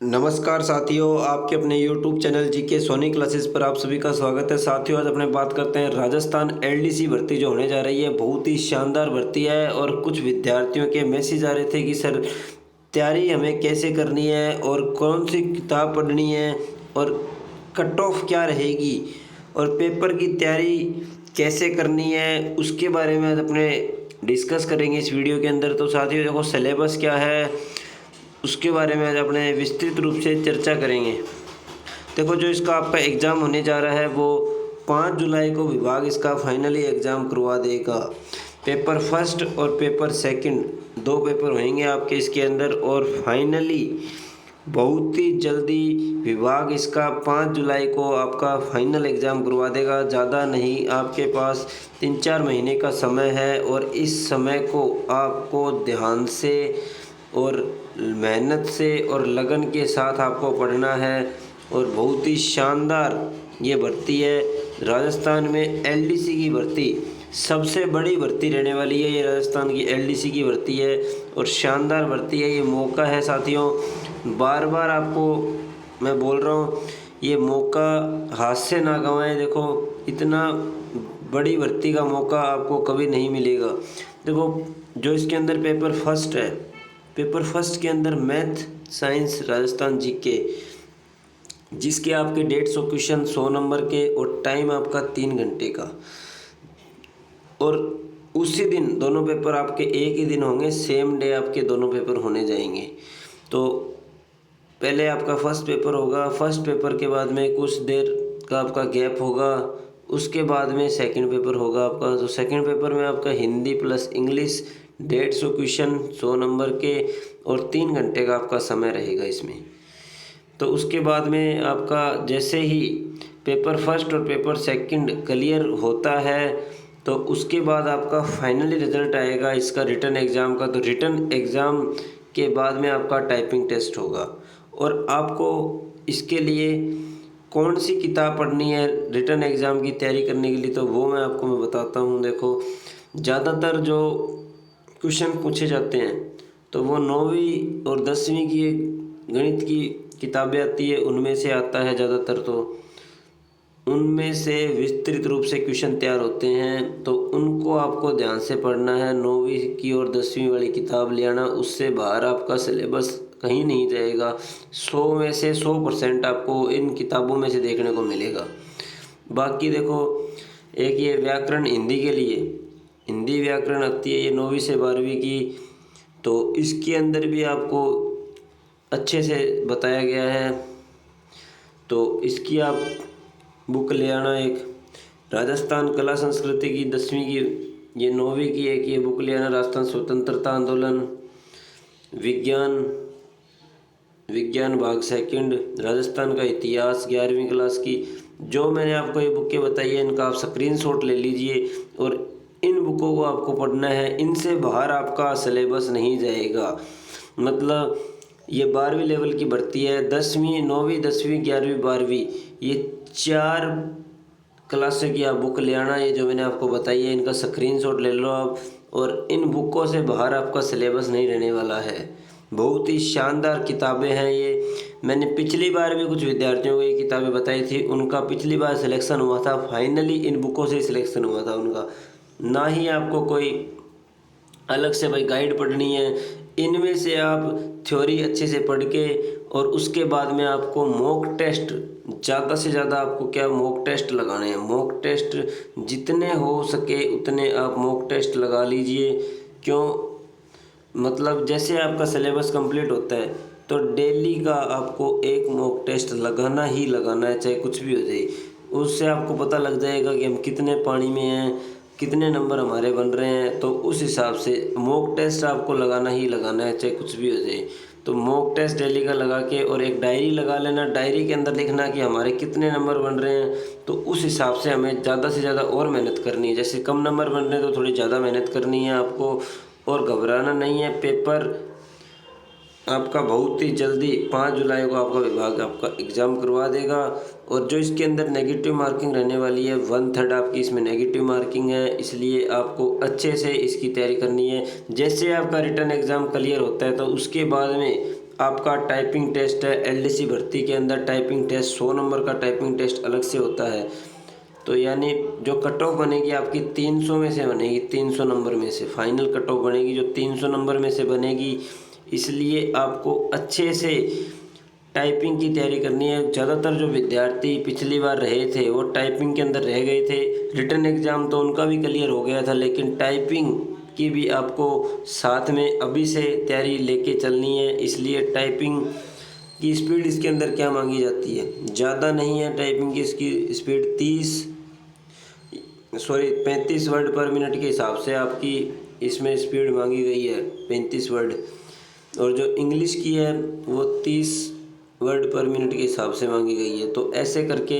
नमस्कार साथियों, आपके अपने YouTube channel GK Soni classes पर आप सभी का स्वागत है। साथियों, आज अपने बात करते हैं राजस्थान एलडीसी भर्ती जो होने जा रही है। बहुत ही शानदार भर्ती है और कुछ विद्यार्थियों के मैसेज आ रहे थे कि सर तैयारी हमें कैसे करनी है और कौन सी किताब पढ़नी है और कट ऑफ क्या रहेगी और पेपर की तैयारी कैसे करनी है, उसके बारे में आज अपने डिस्कस करेंगे इस वीडियो के अंदर। तो साथियों देखो, सिलेबस क्या है उसके बारे में आज अपने विस्तृत रूप से चर्चा करेंगे। देखो, जो इसका आपका एग्ज़ाम होने जा रहा है वो 5 जुलाई को विभाग इसका फाइनली एग्ज़ाम करवा देगा। पेपर फर्स्ट और पेपर सेकंड 2 पेपर होंगे आपके इसके अंदर और फाइनली बहुत ही जल्दी विभाग इसका 5 जुलाई को आपका फाइनल एग्ज़ाम करवा देगा। ज़्यादा नहीं, आपके पास 3-4 महीने का समय है और इस समय को आपको ध्यान से और मेहनत से और लगन के साथ आपको पढ़ना है। और बहुत ही शानदार ये भर्ती है। राजस्थान में एलडीसी की भर्ती सबसे बड़ी भर्ती रहने वाली है। ये राजस्थान की एलडीसी की भर्ती है और शानदार भर्ती है। ये मौका है साथियों, बार बार आपको मैं बोल रहा हूँ, ये मौका हाथ से ना गंवाएं। देखो, इतना बड़ी भर्ती का मौका आपको कभी नहीं मिलेगा। देखो, जो इसके अंदर पेपर फर्स्ट है, पेपर फर्स्ट के अंदर मैथ साइंस राजस्थान जीके, जिसके आपके 150 क्वेश्चन 100 नंबर के और टाइम आपका 3 घंटे का। और उसी दिन दोनों पेपर आपके एक ही दिन होंगे, सेम डे आपके दोनों पेपर होने जाएंगे। तो पहले आपका फर्स्ट पेपर होगा, फर्स्ट पेपर के बाद में कुछ देर का आपका गैप होगा, उसके बाद में सेकंड पेपर होगा आपका। तो सेकंड पेपर में आपका Hindi plus English 150 question 100 number के और 3 घंटे का आपका समय रहेगा इसमें। तो उसके बाद में आपका जैसे ही पेपर फर्स्ट और पेपर सेकंड क्लियर होता है तो उसके बाद आपका फाइनली रिजल्ट आएगा इसका रिटन एग्ज़ाम का। तो रिटन एग्ज़ाम के बाद में आपका टाइपिंग टेस्ट होगा और आपको इसके लिए कौन सी किताब पढ़नी है रिटन एग्ज़ाम की तैयारी करने के लिए, तो वो मैं बताता हूँ। देखो, ज़्यादातर जो क्वेश्चन पूछे जाते हैं तो वो 9वीं और 10वीं की गणित की किताबें आती है, उनमें से आता है ज़्यादातर। तो उनमें से विस्तृत रूप से क्वेश्चन तैयार होते हैं, तो उनको आपको ध्यान से पढ़ना है। 9वीं की और 10वीं वाली किताब ले आना, उससे बाहर आपका सिलेबस कहीं नहीं जाएगा। 100 में से 100% आपको इन किताबों में से देखने को मिलेगा। बाकी देखो, एक ये व्याकरण हिंदी के लिए हिंदी व्याकरण आती है, ये 9वीं से 12वीं की। तो इसके अंदर भी आपको अच्छे से बताया गया है, तो इसकी आप बुक ले आना। एक राजस्थान कला संस्कृति की 10वीं की, ये 9वीं की एक ये बुक ले आना। राजस्थान स्वतंत्रता आंदोलन विज्ञान भाग सेकंड, राजस्थान का इतिहास 11वीं क्लास की। जो मैंने आपको ये बुकें बताई है, इनका आप स्क्रीनशॉट ले लीजिए और इन बुकों को आपको पढ़ना है। इनसे बाहर आपका सिलेबस नहीं जाएगा। मतलब ये 12वीं लेवल की भर्ती है। 10वीं 9वीं 10वीं 11वीं 12वीं ये 4 क्लास की आप बुक ले आना। ये जो मैंने आपको बताई है, इनका स्क्रीनशॉट ले लो आप। और इन बुकों से बाहर आपका सिलेबस नहीं रहने वाला है। बहुत ही शानदार किताबें हैं ये। मैंने पिछली बार भी कुछ विद्यार्थियों को ये किताबें बताई थी, उनका पिछली बार सिलेक्शन हुआ था। फाइनली इन बुकों से सिलेक्शन हुआ था उनका। ना ही आपको कोई अलग से भाई गाइड पढ़नी है, इनमें से आप थ्योरी अच्छे से पढ़ के और उसके बाद में आपको मॉक टेस्ट ज़्यादा से ज़्यादा आपको क्या मॉक टेस्ट लगाने हैं। मॉक टेस्ट जितने हो सके उतने आप मॉक टेस्ट लगा लीजिए। क्यों, मतलब जैसे आपका सिलेबस कंप्लीट होता है तो डेली का आपको एक मॉक टेस्ट लगाना ही लगाना है, चाहे कुछ भी हो जाए। उससे आपको पता लग जाएगा कि हम कितने पानी में हैं, कितने नंबर हमारे बन रहे हैं। तो उस हिसाब से मॉक टेस्ट आपको लगाना ही लगाना है, चाहे कुछ भी हो जाए। तो मॉक टेस्ट डेली का लगा के और एक डायरी लगा लेना। डायरी के अंदर लिखना कि हमारे कितने नंबर बन रहे हैं। तो उस हिसाब से हमें ज़्यादा से ज़्यादा और मेहनत करनी है। जैसे कम नंबर बन रहे हैं तो थोड़ी ज़्यादा मेहनत करनी है आपको और घबराना नहीं है। पेपर आपका बहुत ही जल्दी 5 जुलाई को आपका विभाग आपका एग्ज़ाम करवा देगा। और जो इसके अंदर नेगेटिव मार्किंग रहने वाली है, 1/3 आपकी इसमें नेगेटिव मार्किंग है, इसलिए आपको अच्छे से इसकी तैयारी करनी है। जैसे आपका रिटन एग्ज़ाम क्लियर होता है तो उसके बाद में आपका टाइपिंग टेस्ट है। एलडीसी भर्ती के अंदर टाइपिंग टेस्ट 100 नंबर का टाइपिंग टेस्ट अलग से होता है। तो यानी जो कट ऑफ बनेगी आपकी 300 में से बनेगी, 300 नंबर में से फाइनल कट ऑफ बनेगी जो 300 नंबर में से बनेगी। इसलिए आपको अच्छे से टाइपिंग की तैयारी करनी है। ज़्यादातर जो विद्यार्थी पिछली बार रहे थे वो टाइपिंग के अंदर रह गए थे। रिटन एग्ज़ाम तो उनका भी क्लियर हो गया था, लेकिन टाइपिंग की भी आपको साथ में अभी से तैयारी लेके चलनी है। इसलिए टाइपिंग की स्पीड इसके अंदर क्या मांगी जाती है, ज़्यादा नहीं है। टाइपिंग की इसकी स्पीड 35 वर्ड पर मिनट के हिसाब से आपकी इसमें स्पीड मांगी गई है, 35 वर्ड। और जो इंग्लिश की है वो 30 वर्ड पर मिनट के हिसाब से मांगी गई है। तो ऐसे करके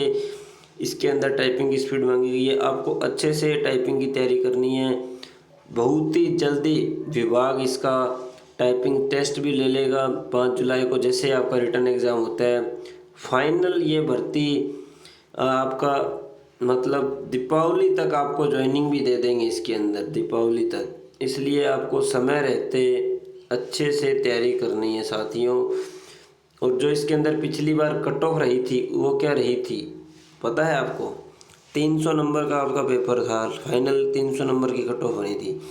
इसके अंदर टाइपिंग की स्पीड मांगी गई है। आपको अच्छे से टाइपिंग की तैयारी करनी है। बहुत ही जल्दी विभाग इसका टाइपिंग टेस्ट भी ले लेगा 5 जुलाई को, जैसे आपका रिटन एग्ज़ाम होता है। फाइनल ये भर्ती आपका मतलब दीपावली तक आपको ज्वाइनिंग भी दे देंगे इसके अंदर, दीपावली तक। इसलिए आपको समय रहते अच्छे से तैयारी करनी है साथियों। और जो इसके अंदर पिछली बार कट ऑफ रही थी वो क्या रही थी पता है आपको? 300 नंबर का आपका पेपर था, फाइनल 300 नंबर की कट ऑफ बनी थी।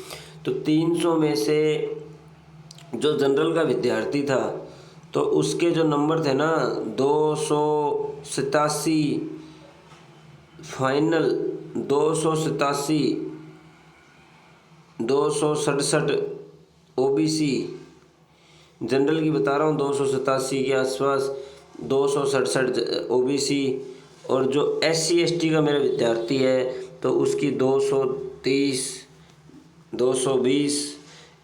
तो 300 में से जो जनरल का विद्यार्थी था तो उसके जो नंबर थे ना 287, फाइनल 287, 267 ओबीसी, जनरल की बता रहा हूँ 287 के आसपास, 267 ओबीसी। और जो SC ST का मेरा विद्यार्थी है तो उसकी 230, 220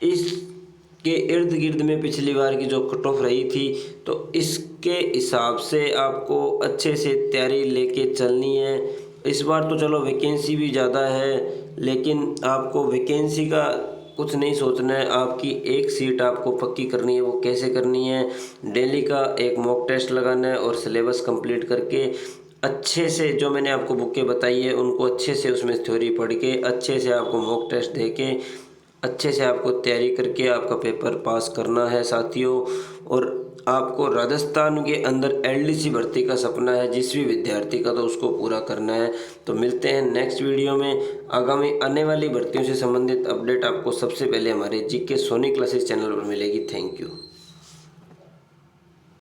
इसके इर्द गिर्द में पिछली बार की जो कट ऑफ रही थी। तो इसके हिसाब से आपको अच्छे से तैयारी लेके चलनी है। इस बार तो चलो वैकेंसी भी ज़्यादा है, लेकिन आपको वैकेंसी का कुछ नहीं सोचना है। आपकी एक सीट आपको पक्की करनी है। वो कैसे करनी है? डेली का एक मॉक टेस्ट लगाना है और सिलेबस कंप्लीट करके अच्छे से जो मैंने आपको बुकें बताई है उनको अच्छे से उसमें थ्योरी पढ़ के अच्छे से आपको मॉक टेस्ट दे के अच्छे से आपको तैयारी करके आपका पेपर पास करना है साथियों। और आपको राजस्थान के अंदर एलडीसी भर्ती का सपना है जिस भी विद्यार्थी का, तो उसको पूरा करना है। तो मिलते हैं नेक्स्ट वीडियो में। आगामी आने वाली भर्तियों से संबंधित अपडेट आपको सबसे पहले हमारे जीके सोनी क्लासेस चैनल पर मिलेगी। Thank you.